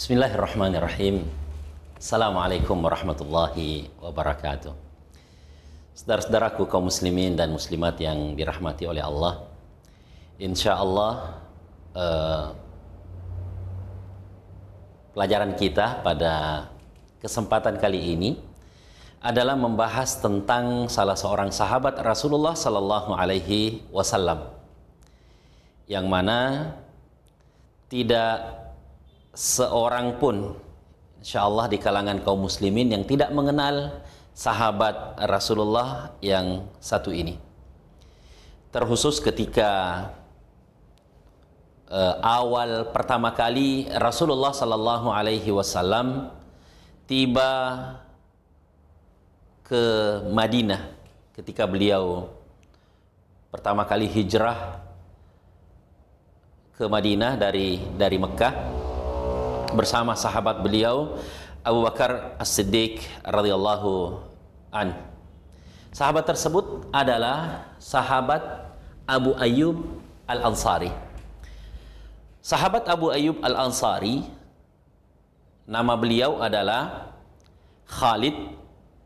Bismillahirrahmanirrahim. Assalamualaikum warahmatullahi wabarakatuh. Saudara-saudaraku kaum muslimin dan muslimat yang dirahmati oleh Allah, insya Allah pelajaran kita pada kesempatan kali ini adalah membahas tentang salah seorang sahabat Rasulullah Sallallahu Alaihi Wasallam, yang mana tidak seorang pun insya Allah di kalangan kaum muslimin yang tidak mengenal sahabat Rasulullah yang satu ini. Terkhusus ketika awal pertama kali Rasulullah Sallallahu Alaihi Wasallam tiba ke Madinah, ketika beliau pertama kali hijrah ke Madinah dari Mekah bersama sahabat beliau Abu Bakar As-Siddiq radhiyallahu an. Sahabat tersebut adalah sahabat Abu Ayyub Al-Ansari. Sahabat Abu Ayyub Al-Ansari, nama beliau adalah Khalid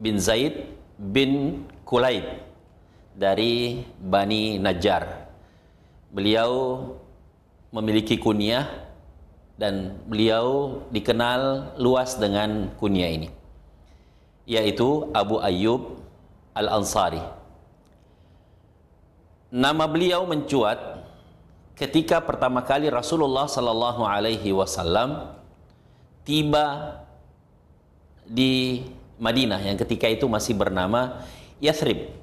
bin Zaid bin Kulaid dari Bani Najjar. Beliau memiliki kunyah dan beliau dikenal luas dengan kunyah ini, yaitu Abu Ayyub Al-Ansari. Nama beliau mencuat ketika pertama kali Rasulullah Sallallahu Alaihi Wasallam tiba di Madinah, yang ketika itu masih bernama Yathrib.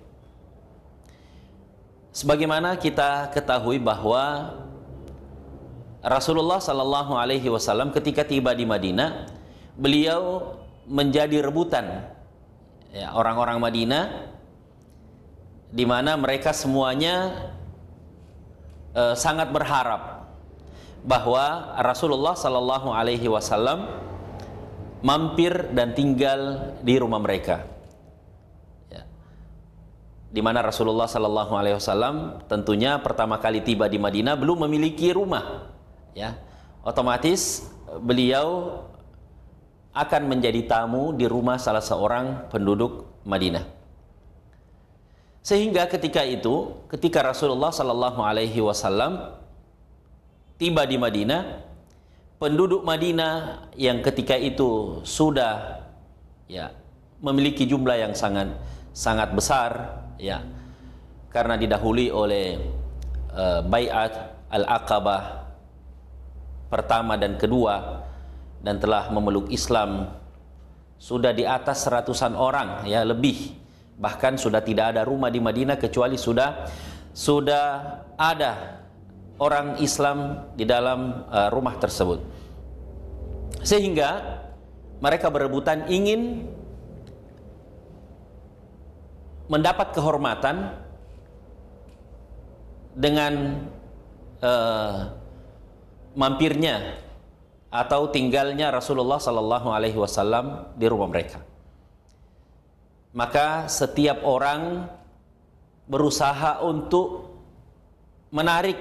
Sebagaimana kita ketahui bahwa Rasulullah Sallallahu Alaihi Wasallam ketika tiba di Madinah, beliau menjadi rebutan orang-orang Madinah, di mana mereka semuanya sangat berharap bahwa Rasulullah Sallallahu Alaihi Wasallam mampir dan tinggal di rumah mereka. Di mana Rasulullah Sallallahu Alaihi Wasallam tentunya pertama kali tiba di Madinah belum memiliki rumah. Otomatis beliau akan menjadi tamu di rumah salah seorang penduduk Madinah. Sehingga ketika Rasulullah Sallallahu Alaihi Wasallam tiba di Madinah, penduduk Madinah yang ketika itu sudah memiliki jumlah yang sangat besar, karena didahului oleh Bai'at Al-Aqabah pertama dan kedua, dan telah memeluk Islam sudah di atas ratusan orang, lebih, bahkan sudah tidak ada rumah di Madinah kecuali sudah ada orang Islam di dalam rumah tersebut. Sehingga mereka berebutan ingin mendapat kehormatan dengan mampirnya atau tinggalnya Rasulullah Sallallahu Alaihi Wasallam di rumah mereka. Maka setiap orang berusaha untuk menarik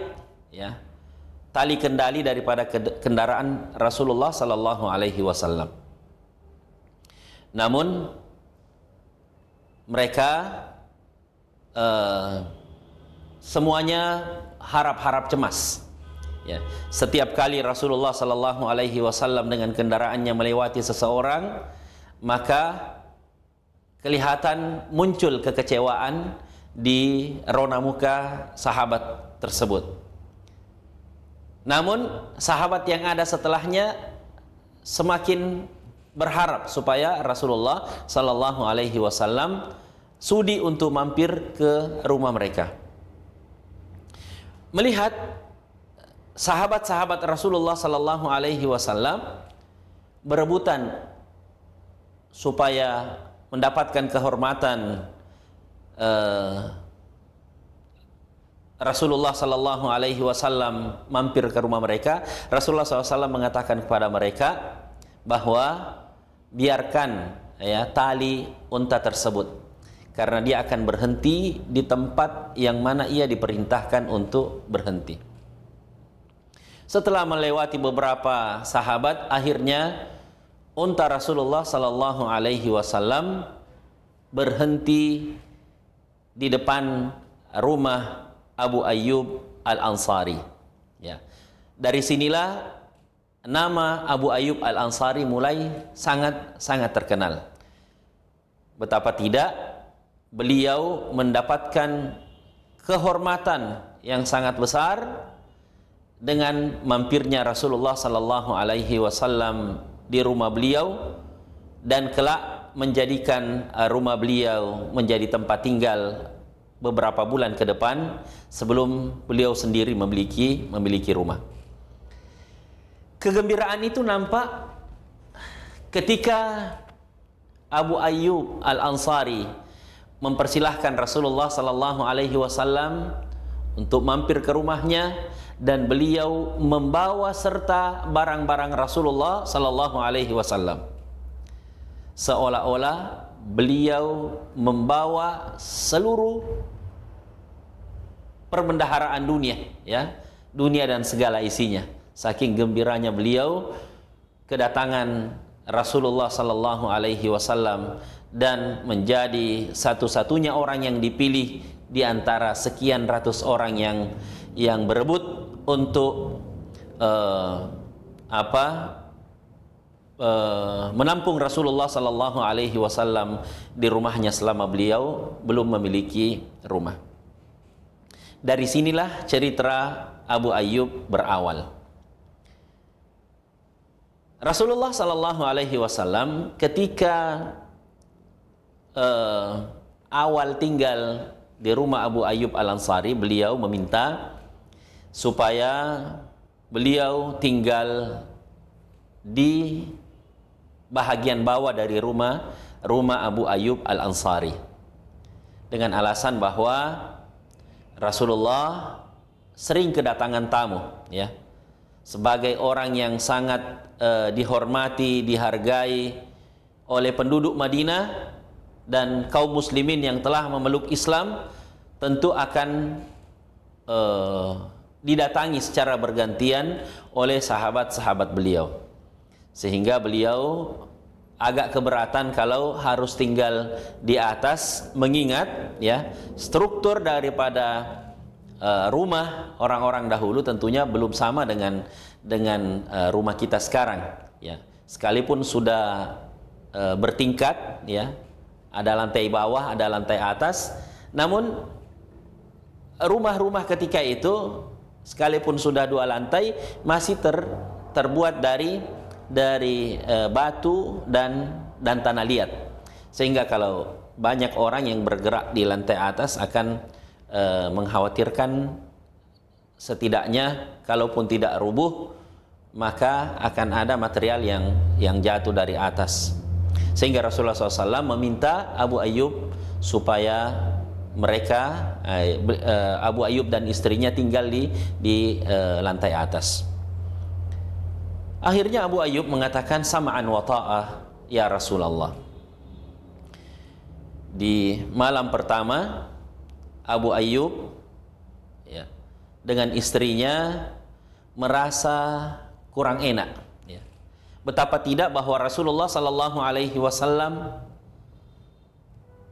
tali kendali daripada kendaraan Rasulullah Sallallahu Alaihi Wasallam. Namun mereka semuanya harap-harap cemas. Setiap kali Rasulullah Sallallahu Alaihi Wasallam dengan kendaraannya melewati seseorang, maka kelihatan muncul kekecewaan di rona muka sahabat tersebut. Namun sahabat yang ada setelahnya semakin berharap supaya Rasulullah Sallallahu Alaihi Wasallam sudi untuk mampir ke rumah mereka. Melihat sahabat-sahabat Rasulullah Sallallahu Alaihi Wasallam berebutan supaya mendapatkan kehormatan Rasulullah Sallallahu Alaihi Wasallam mampir ke rumah mereka, Rasulullah SAW mengatakan kepada mereka bahwa biarkan tali unta tersebut, karena dia akan berhenti di tempat yang mana ia diperintahkan untuk berhenti. Setelah melewati beberapa sahabat, akhirnya unta Rasulullah sallallahu alaihi wasallam berhenti di depan rumah Abu Ayyub Al-Ansari. Ya. Dari sinilah nama Abu Ayyub Al-Ansari mulai sangat terkenal. Betapa tidak beliau mendapatkan kehormatan yang sangat besar dengan mampirnya Rasulullah sallallahu alaihi wasallam di rumah beliau, dan kelak menjadikan rumah beliau menjadi tempat tinggal beberapa bulan ke depan sebelum beliau sendiri memiliki rumah. Kegembiraan itu nampak ketika Abu Ayyub Al-Ansari mempersilahkan Rasulullah sallallahu alaihi wasallam untuk mampir ke rumahnya, dan beliau membawa serta barang-barang Rasulullah sallallahu alaihi wasallam. Seolah-olah beliau membawa seluruh perbendaharaan dunia, ya, dunia dan segala isinya. Saking gembiranya beliau kedatangan Rasulullah sallallahu alaihi wasallam, dan menjadi satu-satunya orang yang dipilih di antara sekian ratus orang yang berebut untuk menampung Rasulullah sallallahu alaihi wasallam di rumahnya selama beliau belum memiliki rumah. Dari sinilah cerita Abu Ayyub berawal. Rasulullah sallallahu alaihi wasallam ketika awal tinggal di rumah Abu Ayyub Al-Ansari, beliau meminta supaya beliau tinggal di bahagian bawah dari rumah Abu Ayyub Al-Ansari, dengan alasan bahwa Rasulullah sering kedatangan tamu, ya, sebagai orang yang sangat dihormati, dihargai oleh penduduk Madinah dan kaum muslimin yang telah memeluk Islam, tentu akan didatangi secara bergantian oleh sahabat-sahabat beliau, sehingga beliau agak keberatan kalau harus tinggal di atas, mengingat, ya, struktur daripada rumah orang-orang dahulu tentunya belum sama dengan rumah kita sekarang, ya. Sekalipun sudah bertingkat, ya, ada lantai bawah, ada lantai atas, namun rumah-rumah ketika itu sekalipun sudah 2 lantai masih terbuat dari batu dan tanah liat, sehingga kalau banyak orang yang bergerak di lantai atas akan mengkhawatirkan setidaknya kalaupun tidak rubuh maka akan ada material yang jatuh dari atas. Sehingga Rasulullah SAW meminta Abu Ayyub supaya mereka Abu Ayyub dan istrinya tinggal di lantai atas. Akhirnya Abu Ayyub mengatakan sama'an wa ta'ah ya Rasulullah. Di malam pertama Abu Ayyub, ya, dengan istrinya merasa kurang enak. Betapa tidak bahwa Rasulullah sallallahu alaihi wasallam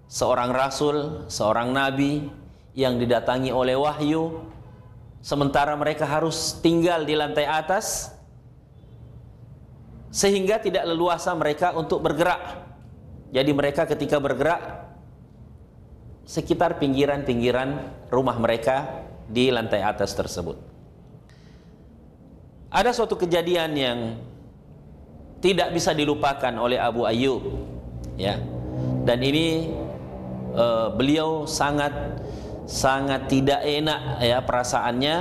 seorang rasul, seorang nabi yang didatangi oleh wahyu, sementara mereka harus tinggal di lantai atas, sehingga tidak leluasa mereka untuk bergerak. Jadi mereka ketika bergerak sekitar pinggiran-pinggiran rumah mereka di lantai atas tersebut. Ada suatu kejadian yang tidak bisa dilupakan oleh Abu Ayyub, ya, dan ini beliau sangat tidak enak, ya, perasaannya,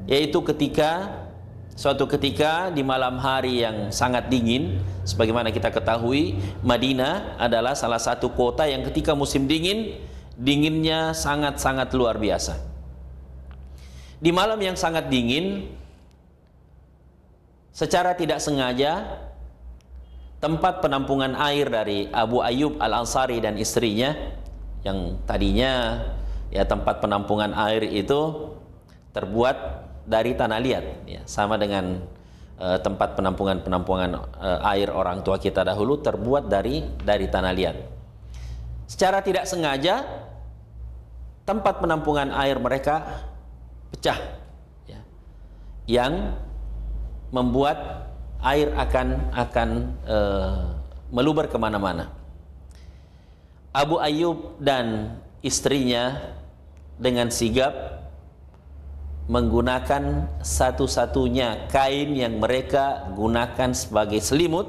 yaitu suatu ketika di malam hari yang sangat dingin. Sebagaimana kita ketahui, Madinah adalah salah satu kota yang ketika musim dinginnya sangat luar biasa. Di malam yang sangat dingin, secara tidak sengaja tempat penampungan air dari Abu Ayyub Al-Ansari dan istrinya, yang tadinya, ya, tempat penampungan air itu terbuat dari tanah liat, ya, sama dengan tempat penampungan air orang tua kita dahulu terbuat dari tanah liat. Secara tidak sengaja tempat penampungan air mereka pecah, ya, yang membuat air akan meluber kemana-mana. Abu Ayyub dan istrinya dengan sigap menggunakan satu-satunya kain yang mereka gunakan sebagai selimut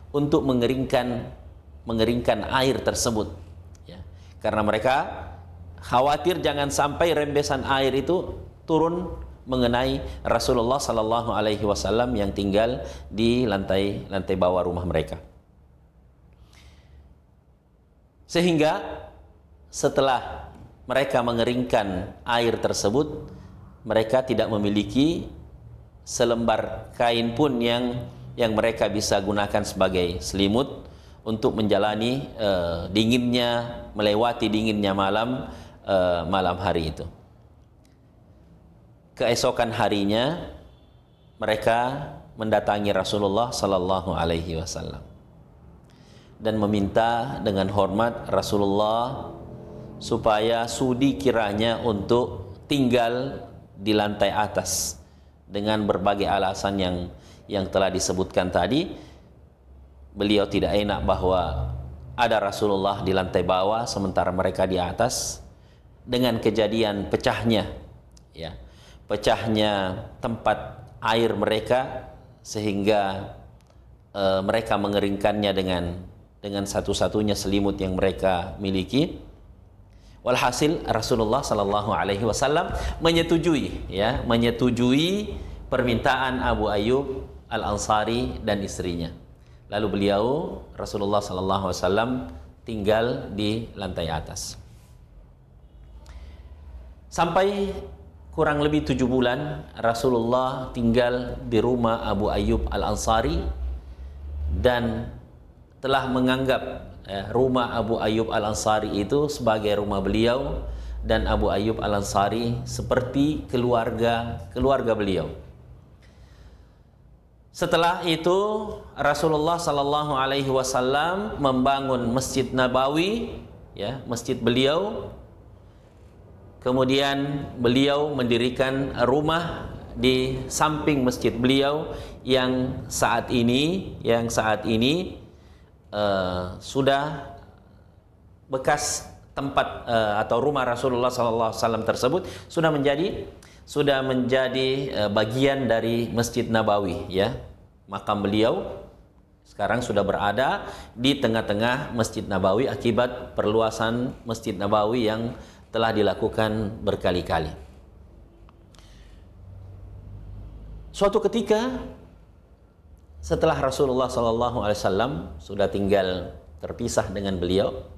untuk mengeringkan air tersebut, ya. Karena mereka khawatir jangan sampai rembesan air itu turun mengenai Rasulullah sallallahu alaihi wasallam yang tinggal di lantai bawah rumah mereka. Sehingga setelah mereka mengeringkan air tersebut, mereka tidak memiliki selembar kain pun yang mereka bisa gunakan sebagai selimut untuk menjalani melewati dinginnya malam hari itu. Keesokan harinya mereka mendatangi Rasulullah sallallahu alaihi wasallam dan meminta dengan hormat Rasulullah supaya sudi kiranya untuk tinggal di lantai atas dengan berbagai alasan yang telah disebutkan tadi. Beliau tidak enak bahwa ada Rasulullah di lantai bawah sementara mereka di atas, dengan kejadian pecahnya tempat air mereka, sehingga mereka mengeringkannya dengan satu-satunya selimut yang mereka miliki. Walhasil Rasulullah sallallahu alaihi wasallam menyetujui permintaan Abu Ayyub Al-Ansari dan istrinya. Lalu Rasulullah sallallahu alaihi wasallam tinggal di lantai atas. Sampai kurang lebih 7 bulan Rasulullah tinggal di rumah Abu Ayyub Al-Ansari dan telah menganggap rumah Abu Ayyub Al-Ansari itu sebagai rumah beliau, dan Abu Ayyub Al-Ansari seperti keluarga beliau. Setelah itu Rasulullah sallallahu alaihi wasallam membangun Masjid Nabawi, ya, masjid beliau. Kemudian beliau mendirikan rumah di samping masjid beliau yang saat ini sudah bekas tempat atau rumah Rasulullah SAW tersebut sudah menjadi bagian dari Masjid Nabawi, ya. Makam beliau sekarang sudah berada di tengah-tengah Masjid Nabawi akibat perluasan Masjid Nabawi yang telah dilakukan berkali-kali. Suatu ketika setelah Rasulullah SAW sudah tinggal terpisah dengan beliau,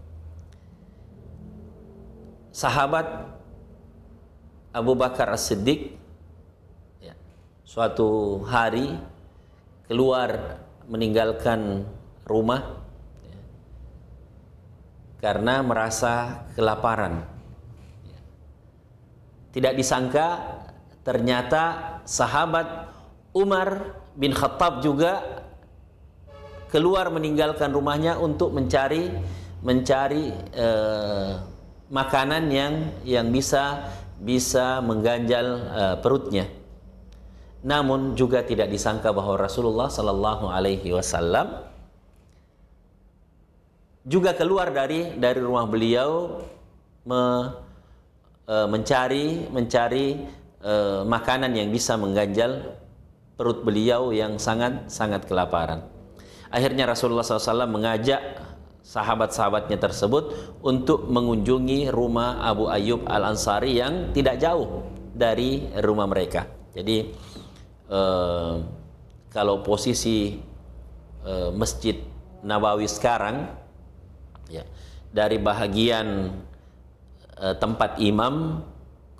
sahabat Abu Bakar As-Siddiq suatu hari keluar meninggalkan rumah karena merasa kelaparan. Tidak disangka ternyata sahabat Umar bin Khattab juga keluar meninggalkan rumahnya untuk mencari makanan yang bisa mengganjal perutnya. Namun juga tidak disangka bahwa Rasulullah sallallahu alaihi wasallam juga keluar dari rumah beliau mencari makanan yang bisa mengganjal perut beliau yang sangat kelaparan. Akhirnya Rasulullah SAW mengajak sahabat-sahabatnya tersebut untuk mengunjungi rumah Abu Ayyub Al-Ansari yang tidak jauh dari rumah mereka. Jadi kalau posisi Masjid Nabawi sekarang, ya, dari bahagian tempat imam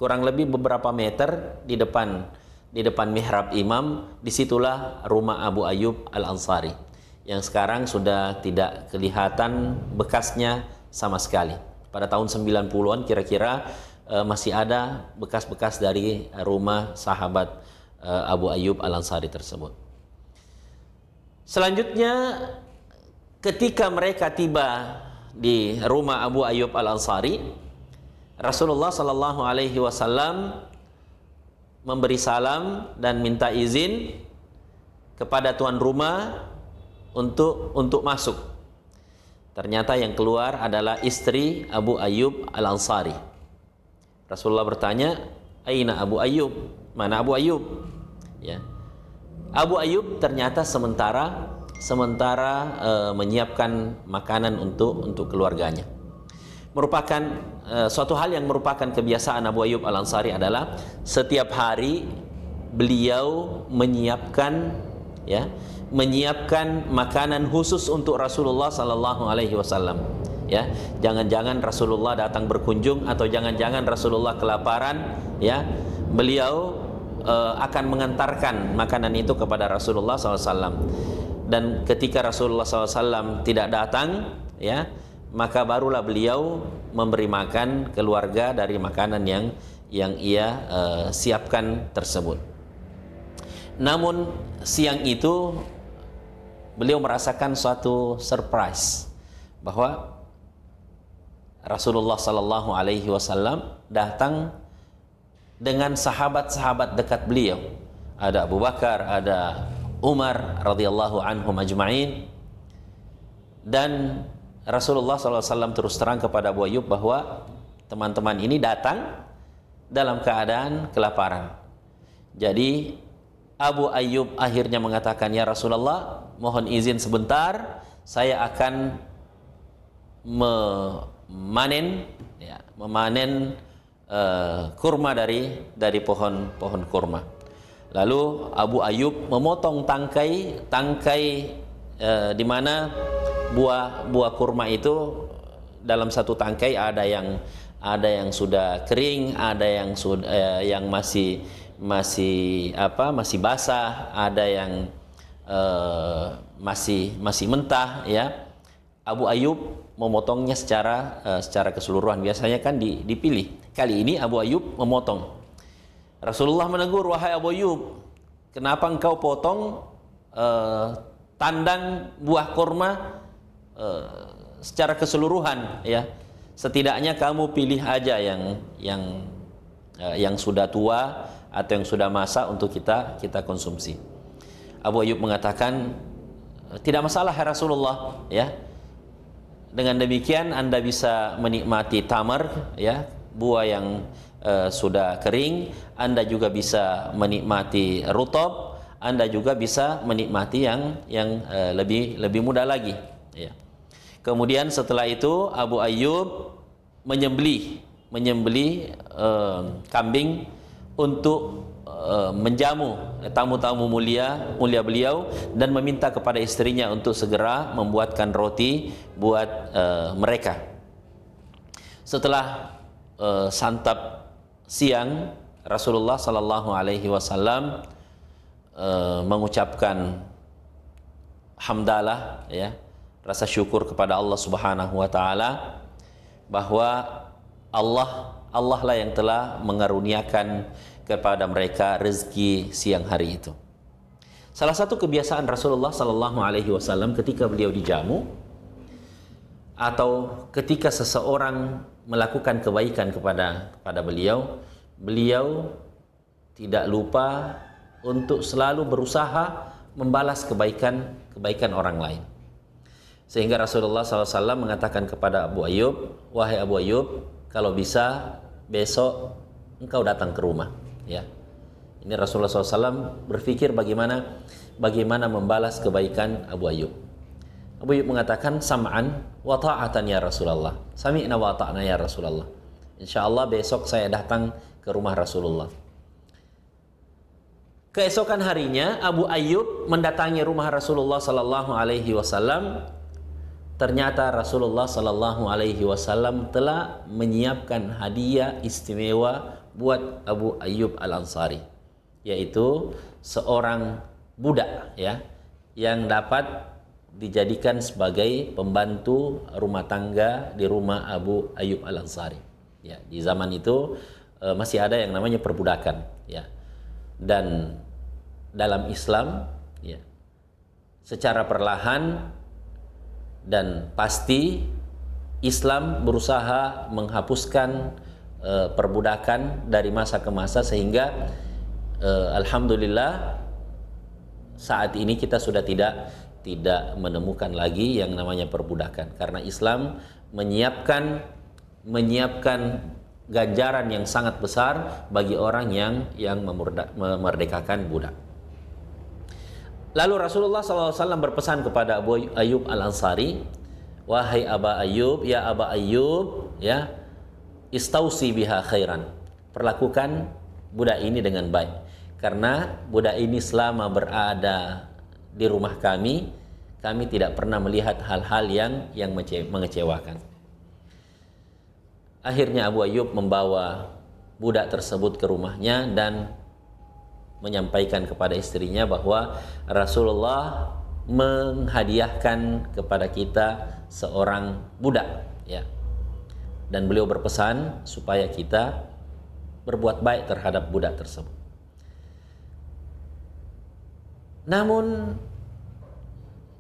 kurang lebih beberapa meter di depan mihrab imam, disitulah rumah Abu Ayyub Al-Ansari yang sekarang sudah tidak kelihatan bekasnya sama sekali. Pada tahun 90-an kira-kira masih ada bekas-bekas dari rumah sahabat Abu Ayyub Al-Ansari tersebut. Selanjutnya ketika mereka tiba di rumah Abu Ayyub Al-Ansari, Rasulullah sallallahu alaihi wasallam memberi salam dan minta izin kepada tuan rumah untuk masuk. Ternyata yang keluar adalah istri Abu Ayyub Al-Ansari. Rasulullah bertanya, "Aina Abu Ayyub? Mana Abu Ayyub?" Ya. Abu Ayyub ternyata sementara menyiapkan makanan untuk keluarganya. Merupakan suatu hal yang merupakan kebiasaan Abu Ayyub Al-Ansari adalah setiap hari beliau menyiapkan makanan khusus untuk Rasulullah sallallahu alaihi wasallam. Ya, jangan-jangan Rasulullah datang berkunjung atau jangan-jangan Rasulullah kelaparan, ya. Beliau akan mengantarkan makanan itu kepada Rasulullah SAW. Dan ketika Rasulullah SAW tidak datang, ya, maka barulah beliau memberi makan keluarga dari makanan yang ia siapkan tersebut. Namun siang itu beliau merasakan suatu surprise bahwa Rasulullah sallallahu alaihi wasallam datang dengan sahabat-sahabat dekat beliau. Ada Abu Bakar, ada Umar radhiyallahu anhum ajma'in. Dan Rasulullah sallallahu alaihi wasallam terus terang kepada Abu Ayyub bahwa teman-teman ini datang dalam keadaan kelaparan. Jadi Abu Ayyub akhirnya mengatakan, "Ya Rasulullah, mohon izin sebentar, saya akan memanen kurma dari pohon kurma." Lalu Abu Ayyub memotong tangkai di mana buah kurma itu dalam satu tangkai ada yang sudah kering, ada yang masih basah, ada yang masih mentah, ya. Abu Ayyub memotongnya secara keseluruhan. Biasanya kan dipilih. Kali ini Abu Ayyub memotong. Rasulullah menegur, "Wahai Abu Ayyub, kenapa engkau potong tandang buah kurma secara keseluruhan, ya? Setidaknya kamu pilih aja yang sudah tua atau yang sudah masak untuk kita konsumsi." Abu Ayyub mengatakan, "Tidak masalah ya Rasulullah, ya. Dengan demikian Anda bisa menikmati tamar, ya, buah yang sudah kering. Anda juga bisa menikmati rutab. Anda juga bisa menikmati yang lebih mudah lagi." Ya. Kemudian setelah itu Abu Ayyub menyembelih kambing untuk menjamu tamu-tamu mulia beliau dan meminta kepada istrinya untuk segera membuatkan roti buat mereka. Setelah santap siang, Rasulullah sallallahu alaihi wasallam mengucapkan hamdalah, ya, rasa syukur kepada Allah Subhanahu wa taala bahwa Allah lah yang telah mengaruniakan kepada mereka rezeki siang hari itu. Salah satu kebiasaan Rasulullah sallallahu alaihi wasallam ketika beliau dijamu atau ketika seseorang melakukan kebaikan kepada beliau tidak lupa untuk selalu berusaha membalas kebaikan orang lain. Sehingga Rasulullah SAW mengatakan kepada Abu Ayyub, "Wahai Abu Ayyub, kalau bisa besok engkau datang ke rumah." Ya, ini Rasulullah SAW berpikir bagaimana membalas kebaikan Abu Ayyub. Abu Ayyub mengatakan, "Sam'an wa ta'atan ya Rasulullah." Sami'na wa ta'na ya Rasulullah. Insyaallah besok saya datang ke rumah Rasulullah. Keesokan harinya Abu Ayyub mendatangi rumah Rasulullah sallallahu alaihi wasallam. Ternyata Rasulullah sallallahu alaihi wasallam telah menyiapkan hadiah istimewa buat Abu Ayyub Al-Ansari, yaitu seorang budak, ya, yang dapat dijadikan sebagai pembantu rumah tangga di rumah Abu Ayyub Al-Ansari. Ya, di zaman itu masih ada yang namanya perbudakan, ya. Dan dalam Islam, ya, secara perlahan dan pasti Islam berusaha menghapuskan perbudakan dari masa ke masa, sehingga alhamdulillah saat ini kita sudah tidak menemukan lagi yang namanya perbudakan, karena Islam menyiapkan ganjaran yang sangat besar bagi orang yang memerdekakan budak. Lalu Rasulullah SAW berpesan kepada Abu Ayyub Al-Ansari, wahai Aba Ayyub, ya Aba Ayyub, ya, istausi biha khairan, perlakukan budak ini dengan baik, karena budak ini selama berada di rumah kami tidak pernah melihat hal-hal yang mengecewakan. Akhirnya Abu Ayyub membawa budak tersebut ke rumahnya dan menyampaikan kepada istrinya bahwa Rasulullah menghadiahkan kepada kita seorang budak, ya. Dan beliau berpesan supaya kita berbuat baik terhadap budak tersebut. Namun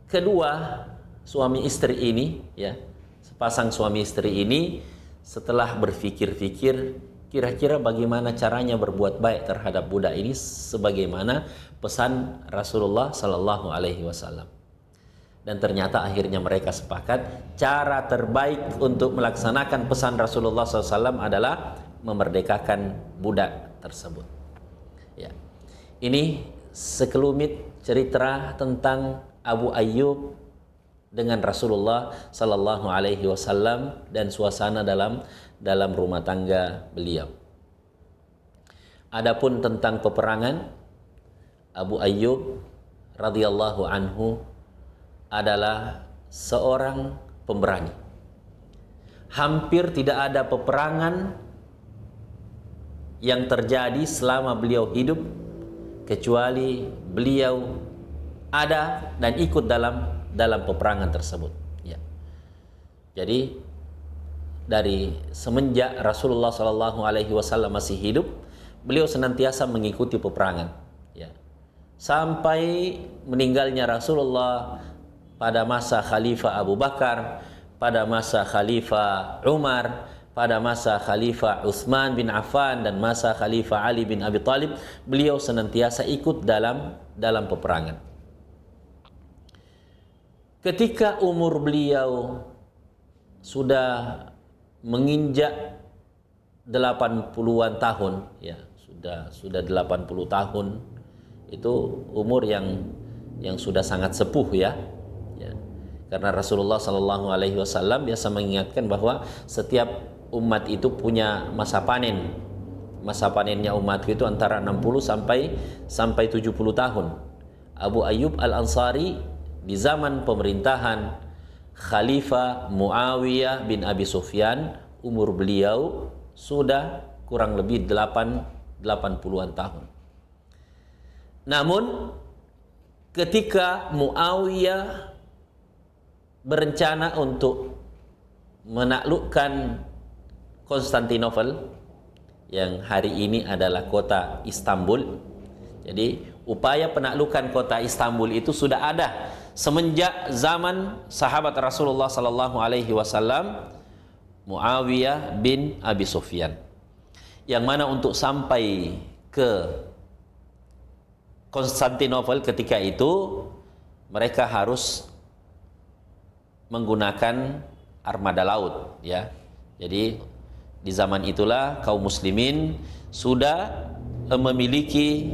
kedua suami istri ini, ya, sepasang suami istri ini setelah berpikir-pikir kira-kira bagaimana caranya berbuat baik terhadap budak ini sebagaimana pesan Rasulullah Sallallahu Alaihi Wasallam. Dan ternyata akhirnya mereka sepakat cara terbaik untuk melaksanakan pesan Rasulullah SAW adalah memerdekakan budak tersebut. Ya. Ini sekelumit cerita tentang Abu Ayyub dengan Rasulullah Sallallahu Alaihi Wasallam dan suasana dalam rumah tangga beliau. Adapun tentang peperangan, Abu Ayyub radhiyallahu anhu adalah seorang pemberani. Hampir tidak ada peperangan yang terjadi selama beliau hidup kecuali beliau ada dan ikut dalam peperangan tersebut, ya. Jadi dari semenjak Rasulullah Shallallahu Alaihi Wasallam masih hidup, beliau senantiasa mengikuti peperangan, ya. Sampai meninggalnya Rasulullah pada masa Khalifah Abu Bakar, pada masa Khalifah Umar, pada masa Khalifah Utsman bin Affan dan masa Khalifah Ali bin Abi Thalib, beliau senantiasa ikut dalam peperangan. Ketika umur beliau sudah menginjak 80-an tahun, ya, sudah 80 tahun, itu umur yang sudah sangat sepuh, ya. Karena Rasulullah Sallallahu Alaihi Wasallam biasa mengingatkan bahwa setiap umat itu punya masa panen. Masa panennya umat itu antara 60 sampai 70 tahun. Abu Ayyub Al-Ansari di zaman pemerintahan Khalifah Muawiyah bin Abi Sufyan, umur beliau sudah kurang lebih 80-an tahun. Namun ketika Muawiyah berencana untuk menaklukkan Konstantinopel yang hari ini adalah kota Istanbul. Jadi upaya penaklukan kota Istanbul itu sudah ada semenjak zaman sahabat Rasulullah Sallallahu Alaihi Wasallam, Muawiyah bin Abi Sufyan, yang mana untuk sampai ke Konstantinopel ketika itu mereka harus menggunakan armada laut, ya. Jadi di zaman itulah kaum muslimin sudah memiliki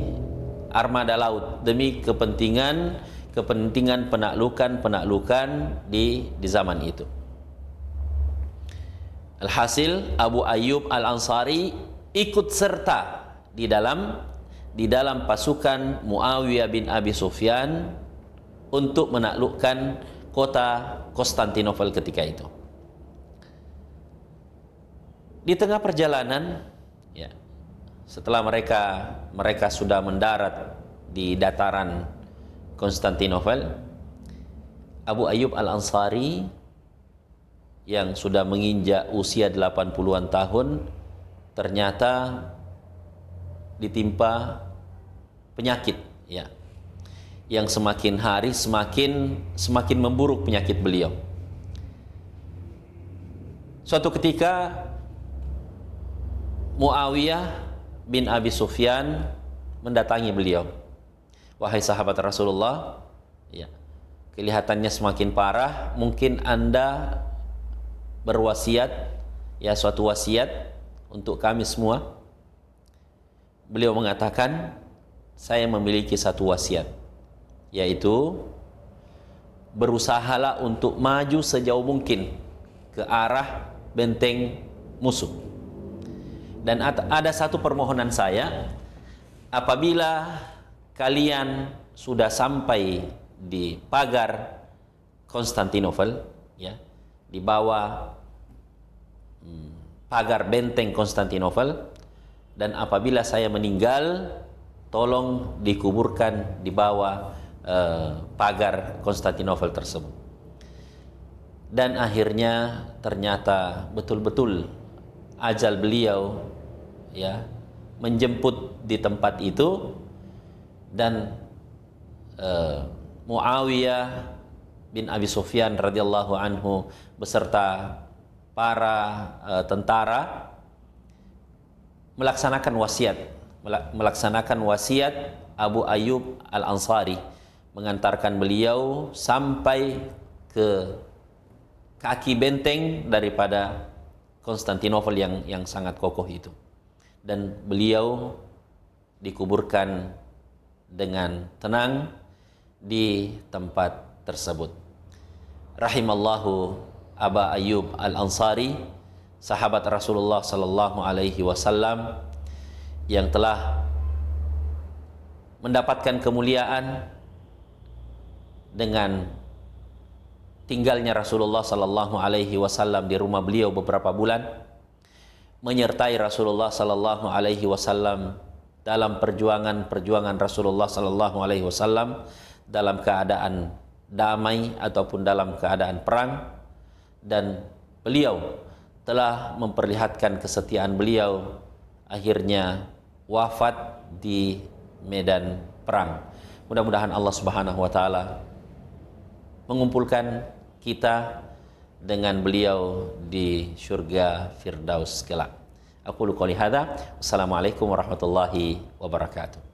armada laut demi kepentingan penaklukan di zaman itu. Alhasil Abu Ayyub Al-Ansari ikut serta di dalam pasukan Muawiyah bin Abi Sufyan untuk menaklukkan kota Konstantinopel ketika itu. Di tengah perjalanan, ya, setelah mereka sudah mendarat di dataran Konstantinopel, Abu Ayyub Al-Ansari yang sudah menginjak usia 80-an tahun ternyata ditimpa penyakit, ya, yang semakin hari semakin memburuk penyakit beliau. Suatu ketika Muawiyah bin Abi Sufyan mendatangi beliau. Wahai sahabat Rasulullah, ya, kelihatannya semakin parah, mungkin Anda berwasiat, ya, suatu wasiat untuk kami semua. Beliau mengatakan, saya memiliki satu wasiat, yaitu berusahalah untuk maju sejauh mungkin ke arah benteng musuh. Dan ada satu permohonan saya, apabila kalian sudah sampai di pagar Konstantinopel, ya, di bawah pagar benteng Konstantinopel, dan apabila saya meninggal, tolong dikuburkan di bawah pagar Konstantinopel tersebut. Dan akhirnya ternyata betul-betul ajal beliau, ya, menjemput di tempat itu, dan Muawiyah bin Abi Sufyan radhiyallahu anhu beserta para tentara melaksanakan wasiat Abu Ayyub Al-Ansari, mengantarkan beliau sampai ke kaki benteng daripada Konstantinopel yang sangat kokoh itu, dan beliau dikuburkan dengan tenang di tempat tersebut. Rahimallahu Aba Ayyub Al-Ansari, sahabat Rasulullah sallallahu alaihi wasallam yang telah mendapatkan kemuliaan dengan tinggalnya Rasulullah sallallahu alaihi wasallam di rumah beliau beberapa bulan, menyertai Rasulullah sallallahu alaihi wasallam dalam perjuangan Rasulullah sallallahu alaihi wasallam dalam keadaan damai ataupun dalam keadaan perang, dan beliau telah memperlihatkan kesetiaan beliau, akhirnya wafat di medan perang. Mudah-mudahan Allah Subhanahu wa taala mengumpulkan kita dengan beliau di surga Firdaus kelak. Aku qouli hadza. Wassalamualaikum warahmatullahi wabarakatuh.